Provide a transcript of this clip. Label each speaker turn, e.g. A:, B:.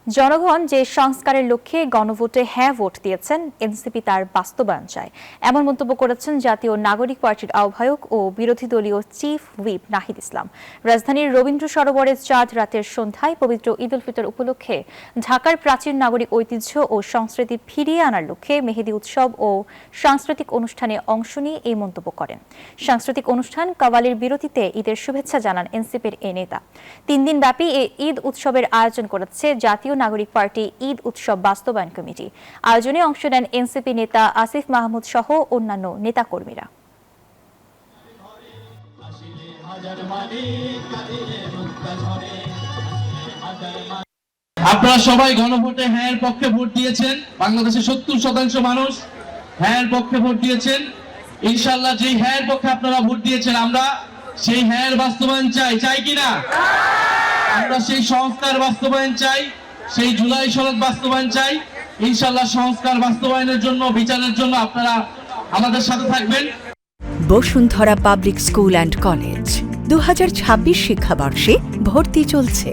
A: জনগণ যে সংস্কারের লক্ষ্যে গণভোটে হ্যাঁ ভোট দিয়েছেন, এনসিপি তার বাস্তবায়ন চায়, এমন মন্তব্য করেছেন জাতীয় নাগরিক পার্টির আহ্বায়ক ও বিরোধী দলীয় চিফ হুইপ নাহিদ ইসলাম। রাজধানীর রবীন্দ্র সরোবরে চাঁদ রাতের সন্ধ্যায় পবিত্র ঈদ উল ফিতর উপলক্ষে ঢাকার প্রাচীন নাগরিক ঐতিহ্য ও সংস্কৃতি ফিরিয়ে আনার লক্ষ্যে মেহেদি উৎসব ও সাংস্কৃতিক অনুষ্ঠানে অংশ নিয়ে এই মন্তব্য করেন। সাংস্কৃতিক অনুষ্ঠান কাওয়ালির বিরতিতে ঈদের শুভেচ্ছা জানান এনসিপির এই নেতা। 3 দিন ব্যাপী এই ঈদ উৎসবের আয়োজন করেছে জাতীয় নাগরিক পার্টি ঈদ উৎসব বাস্তবায়ন কমিটি। আয়োজনে অংশ নেন এনসিপি নেতা আসিফ মাহমুদ সহ অন্যান্য নেতাকর্মীরা।
B: আপনারা সবাই গণভোটে হ্যাঁ পক্ষে ভোট দিয়েছেন। বাংলাদেশের 70% মানুষ হ্যাঁ পক্ষে ভোট দিয়েছেন। ইনশাআল্লাহ যেই হ্যাঁ পক্ষে আপনারা ভোট দিয়েছেন, আমরা সেই হ্যাঁ বাস্তবায়ন চাই কিনা? আমরা সেই সংস্কার বাস্তবায়ন চাই, সেই জুলাই সনদ বাস্তবায়ন চাই। ইনশাআল্লাহ সংস্কার বাস্তবায়নের জন্য, বিচারের জন্য আপনারা আমাদের সাথে থাকবেন।
C: Bashundhara public school and college 2026 শিক্ষাবর্ষে ভর্তি চলছে।